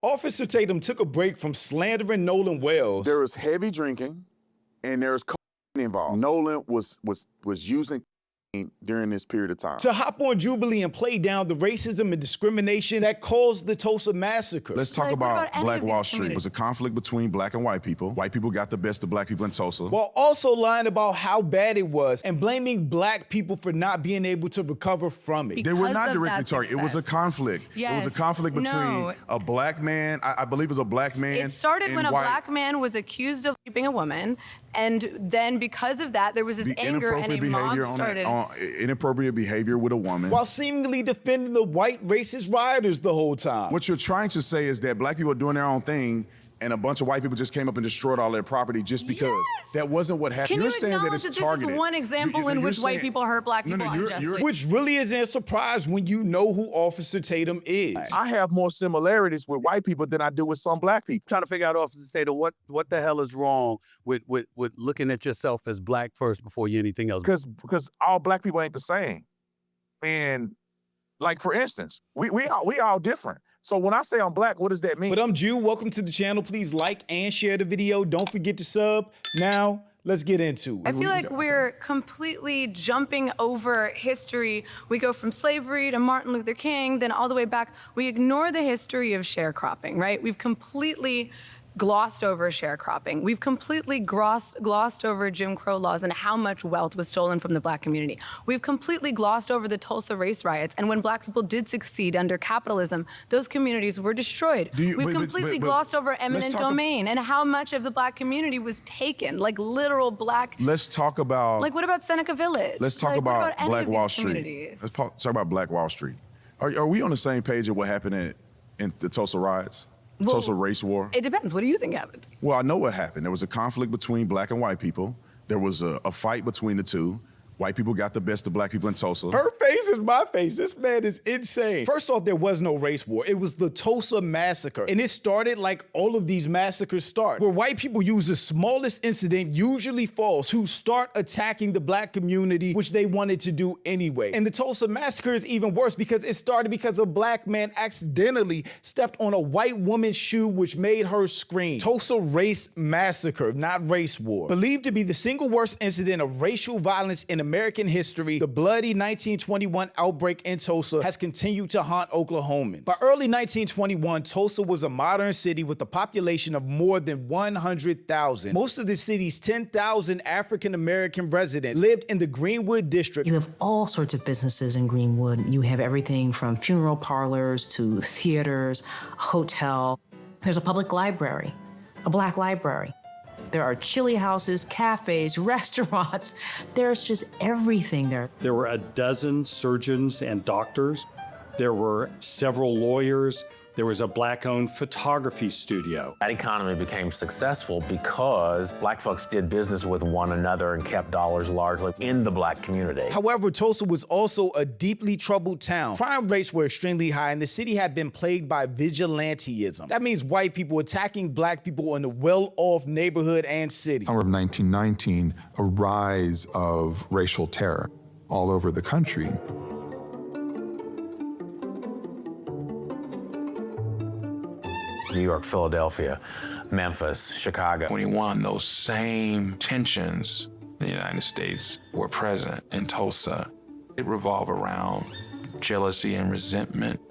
Officer Tatum took a break from slandering Nolan Wells. There was heavy drinking, and there was cocaine involved. Nolan was using cocaine during this period of time. To hop on Jubilee and play down the racism and discrimination that caused the Tulsa Massacre. Let's talk about Black Wall Street. It was a conflict between black and white people. White people got the best of black people in Tulsa. While also lying about how bad it was and blaming black people for not being able to recover from it. They were not directly targeted. It was a conflict. Yes. It was a conflict between a black man, I believe it was a black man. It started when a black man was accused of raping a woman, and then because of that, there was this anger and a mob started. Inappropriate behavior with a woman. While seemingly defending the white racist rioters the whole time. What you're trying to say is that black people are doing their own thing and a bunch of white people just came up and destroyed all their property just because. Yes. That wasn't what happened. Can You're you saying acknowledge that it's that targeted. this is one example in which white people hurt black people unjustly? Which really isn't a surprise when you know who Officer Tatum is. I have more similarities with white people than I do with some black people. Trying to figure out, Officer Tatum, what the hell is wrong with looking at yourself as black first before you anything else? Because all black people ain't the same. And like, for instance, we all different. So when I say I'm black, what does that mean? But I'm Jew. Welcome to the channel. Please like and share the video. Don't forget to sub. Now, let's get into it. I feel like we're completely jumping over history. We go from slavery to Martin Luther King, then all the way back. We ignore the history of sharecropping, right? We've completely glossed over sharecropping. We've completely glossed over Jim Crow laws and how much wealth was stolen from the black community. We've completely glossed over the Tulsa race riots, and when black people did succeed under capitalism, those communities were destroyed. We've completely glossed over eminent domain and how much of the black community was taken, like literal black. Let's talk about. Like, what about Seneca Village? Let's talk about Black Wall Street. Let's talk about Black Wall Street. Are we on the same page of what happened in the Tulsa riots? Well, Tulsa race war? It depends. What do you think happened? Well, I know what happened. There was a conflict between black and white people. There was a fight between the two. White people got the best of black people in Tulsa. Her face is my face. This man is insane. First off, there was no race war. It was the Tulsa Massacre. And it started like all of these massacres start, where white people use the smallest incident, usually false, to start attacking the black community, which they wanted to do anyway. And the Tulsa Massacre is even worse because it started because a black man accidentally stepped on a white woman's shoe, which made her scream. Tulsa Race Massacre, not race war. Believed to be the single worst incident of racial violence in American history, the bloody 1921 outbreak in Tulsa has continued to haunt Oklahomans. By early 1921, Tulsa was a modern city with a population of more than 100,000. Most of the city's 10,000 African-American residents lived in the Greenwood district. You have all sorts of businesses in Greenwood. You have everything from funeral parlors to theaters, hotel. There's a public library, a black library. There are chili houses, cafes, restaurants. There's just everything there. There were a dozen surgeons and doctors. There were several lawyers. There was a black-owned photography studio. That economy became successful because black folks did business with one another and kept dollars largely in the black community. However, Tulsa was also a deeply troubled town. Crime rates were extremely high, and the city had been plagued by vigilantism. That means white people attacking black people in a well-off neighborhood and city. Summer of 1919, a rise of racial terror all over the country. New York, Philadelphia, Memphis, Chicago. 21, those same tensions in the United States were present in Tulsa. It revolved around jealousy and resentment.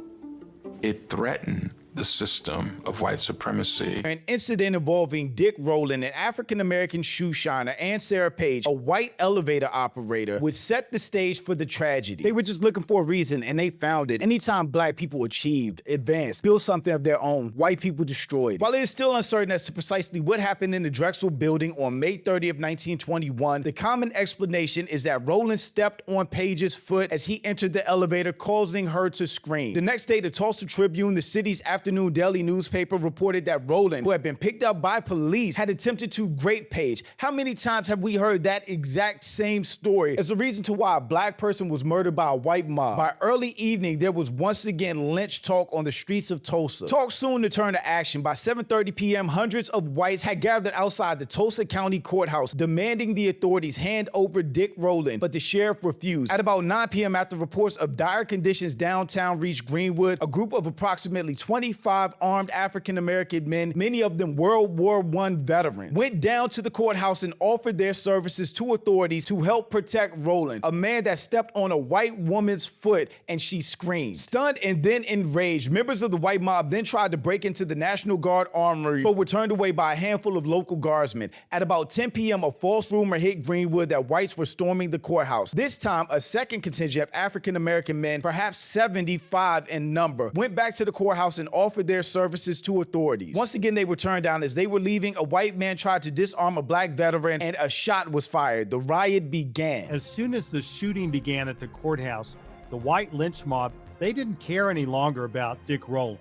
It threatened the system of white supremacy. An incident involving Dick Rowland, an African-American shoe shiner, and Sarah Page, a white elevator operator, would set the stage for the tragedy. They were just looking for a reason, and they found it. Anytime black people achieved, advanced, built something of their own, white people destroyed. While it is still uncertain as to precisely what happened in the Drexel building on May 30th, 1921, the common explanation is that Rowland stepped on Page's foot as he entered the elevator, causing her to scream. The next day, the Tulsa Tribune, the city's afternoon daily newspaper, reported that Rowland, who had been picked up by police, had attempted to grape Page. How many times have we heard that exact same story as the reason to why a black person was murdered by a white mob? By early evening, there was once again lynch talk on the streets of Tulsa. Talk soon to turn to action. By 7:30 p.m., hundreds of whites had gathered outside the Tulsa County Courthouse, demanding the authorities hand over Dick Rowland, but the sheriff refused. At about 9 p.m., after reports of dire conditions downtown reached Greenwood, a group of approximately 25 75 armed African-American men, many of them World War I veterans, went down to the courthouse and offered their services to authorities to help protect Roland, a man that stepped on a white woman's foot and she screamed. Stunned and then enraged, members of the white mob then tried to break into the National Guard armory, but were turned away by a handful of local guardsmen. At about 10 p.m., a false rumor hit Greenwood that whites were storming the courthouse. This time, a second contingent of African-American men, perhaps 75 in number, went back to the courthouse and offered their services to authorities. Once again, they were turned down. As they were leaving, a white man tried to disarm a black veteran and a shot was fired. The riot began. As soon as the shooting began at the courthouse, the white lynch mob, they didn't care any longer about Dick Rowland.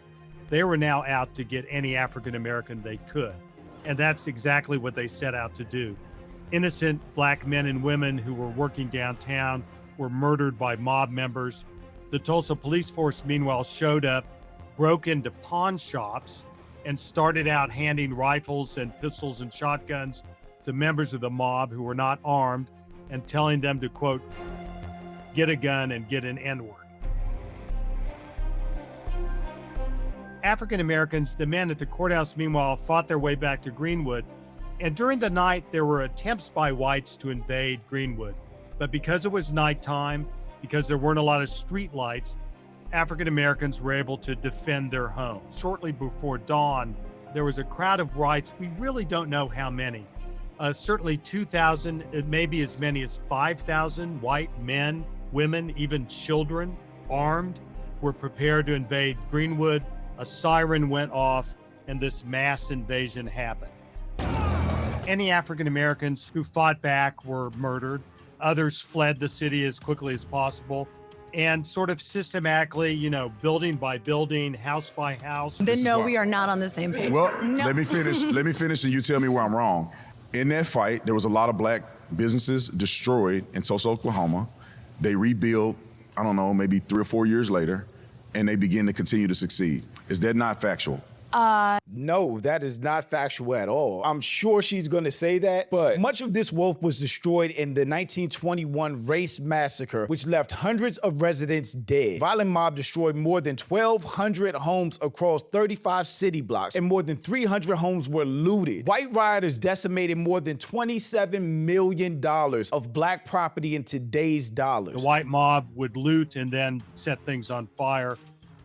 They were now out to get any African-American they could. And that's exactly what they set out to do. Innocent black men and women who were working downtown were murdered by mob members. The Tulsa police force, meanwhile, showed up, broke into pawn shops, and started out handing rifles and pistols and shotguns to members of the mob who were not armed and telling them to, quote, get a gun and get an N-word. African Americans, the men at the courthouse, meanwhile, fought their way back to Greenwood. And during the night, there were attempts by whites to invade Greenwood. But because it was nighttime, because there weren't a lot of street lights, African Americans were able to defend their homes. Shortly before dawn, there was a crowd of whites. We really don't know how many. Certainly 2,000, maybe as many as 5,000 white men, women, even children, armed, were prepared to invade Greenwood. A siren went off, and this mass invasion happened. Any African Americans who fought back were murdered. Others fled the city as quickly as possible. And sort of systematically, you know, building by building, house by house. Then no, we are not on the same page. Well, No. let me finish and you tell me where I'm wrong. In that fight, there was a lot of black businesses destroyed in Tulsa, Oklahoma. They rebuilt, I don't know, maybe 3 or 4 years later, and they begin to continue to succeed. Is that not factual? No, that is not factual at all. I'm sure she's going to say that, but much of this wealth was destroyed in the 1921 Race Massacre, which left hundreds of residents dead. Violent mob destroyed more than 1,200 homes across 35 city blocks, and more than 300 homes were looted. White rioters decimated more than $27 million of black property in today's dollars. The white mob would loot and then set things on fire.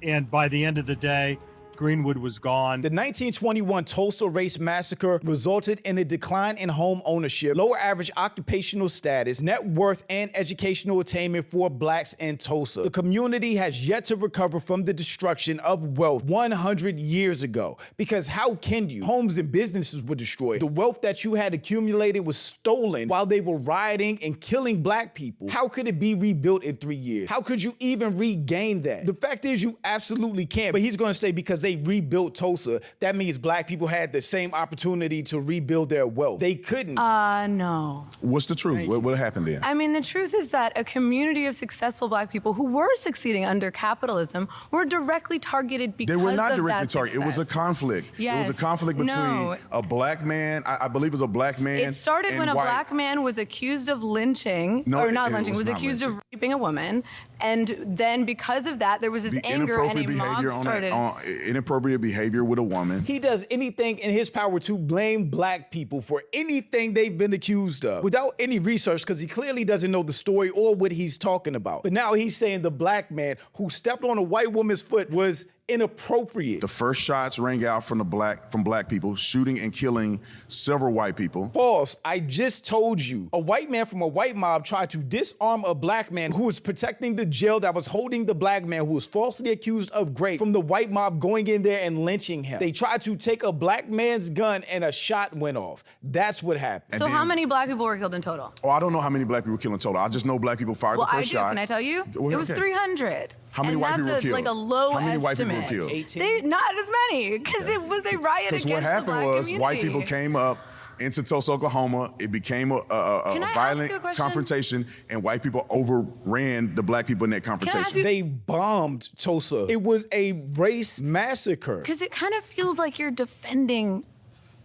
And by the end of the day, Greenwood was gone. The 1921 Tulsa Race Massacre resulted in a decline in home ownership, lower average occupational status, net worth, and educational attainment for blacks in Tulsa. The community has yet to recover from the destruction of wealth 100 years ago. Because how can you? Homes and businesses were destroyed. The wealth that you had accumulated was stolen while they were rioting and killing black people. How could it be rebuilt in 3 years? How could you even regain that? The fact is you absolutely can't. But he's going to say because they rebuilt Tulsa, that means black people had the same opportunity to rebuild their wealth. They couldn't. No. What's the truth? What happened then? I mean, the truth is that a community of successful black people who were succeeding under capitalism were directly targeted because They were not of directly that targeted. It was a success. conflict. Yes. It was a conflict between No. a black man, I believe it was a black man. It started and when a white. black man was accused of lynching, No, or not it lynching, was was not accused lynching. of raping a woman. And then because of that, there was this The anger and a inappropriate mob behavior started. inappropriate behavior with a woman. He does anything in his power to blame black people for anything they've been accused of without any research, because he clearly doesn't know the story or what he's talking about. But now he's saying the black man who stepped on a white woman's foot was inappropriate. The first shots rang out from black people, shooting and killing several white people. False. I just told you. A white man from a white mob tried to disarm a black man who was protecting the jail that was holding the black man who was falsely accused of rape from the white mob going in there and lynching him. They tried to take a black man's gun and a shot went off. That's what happened. So how many black people were killed in total? Oh, I don't know how many black people were killed in total. I just know black people fired Well, the I first do. shot. Can I tell you? Well, It was okay. 300. How many and white that's people were killed? like a low How many white people estimate. were killed? 18? Not as many, because it was a riot Because against what the happened black was community. white people came up into Tulsa, Oklahoma. It became a Can I ask violent you a question? confrontation, and white people overran the black people in that confrontation. you- They bombed Tulsa. It was a race massacre. Because it kind of feels like you're defending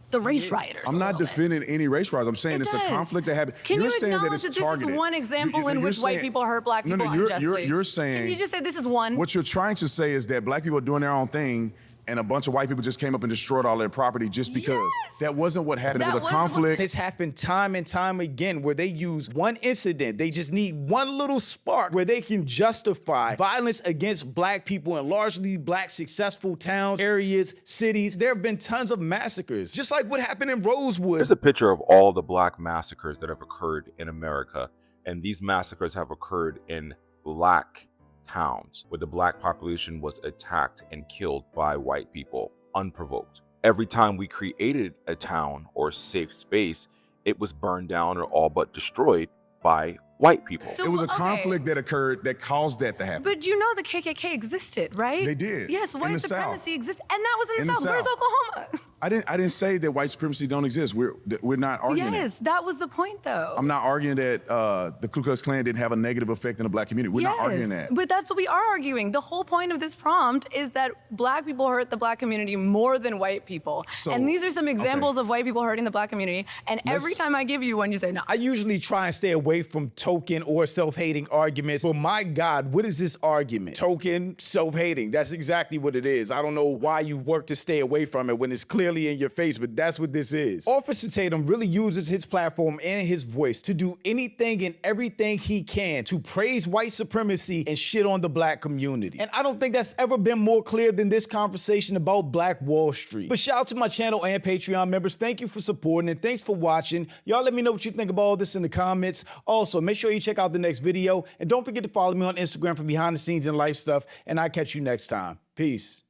the race rioters. I'm not defending any race riots. I'm saying it's a does. conflict that happened. Can You're you saying that acknowledge it's that this targeted. is one example in You're which white saying- people hurt black people No, you're unjustly? saying. Can you just say this is one? What you're trying to say is that black people are doing their own thing, and a bunch of white people just came up and destroyed all their property just because. Yes. That wasn't what happened. That It was a wasn't what- conflict. It's happened time and time again where they use one incident. They just need one little spark where they can justify violence against black people in largely black successful towns, areas, cities. There have been tons of massacres, just like what happened in Rosewood. Here's a picture of all the black massacres that have occurred in America. And these massacres have occurred in black towns where the black population was attacked and killed by white people unprovoked. Every time we created a town or safe space, it was burned down or all but destroyed by white people. So- It was a okay. conflict that occurred that caused that to happen. But you know the KKK existed, right? They did. Yes, In white the South. supremacy exists, and that was in the South. Where's South. Oklahoma? I didn't say that white supremacy don't exist. We're not arguing that. Yes, that was the point, though. I'm not arguing that the Ku Klux Klan didn't have a negative effect in the black community. We're not arguing that. But that's what we are arguing. The whole point of this prompt is that black people hurt the black community more than white people. So, and these are some examples of white people hurting the black community. And every time I give you one, you say no. I usually try and stay away from token or self-hating arguments. But my God, what is this argument? Token, self-hating. That's exactly what it is. I don't know why you work to stay away from it when it's clearly in your face, but that's what this is. Officer Tatum really uses his platform and his voice to do anything and everything he can to praise white supremacy and shit on the black community. And I don't think that's ever been more clear than this conversation about Black Wall Street. But shout out to my channel and Patreon members. Thank you for supporting and thanks for watching. Y'all let me know what you think about all this in the comments. Also, make sure you check out the next video and don't forget to follow me on Instagram for behind the scenes and life stuff. And I'll catch you next time. Peace.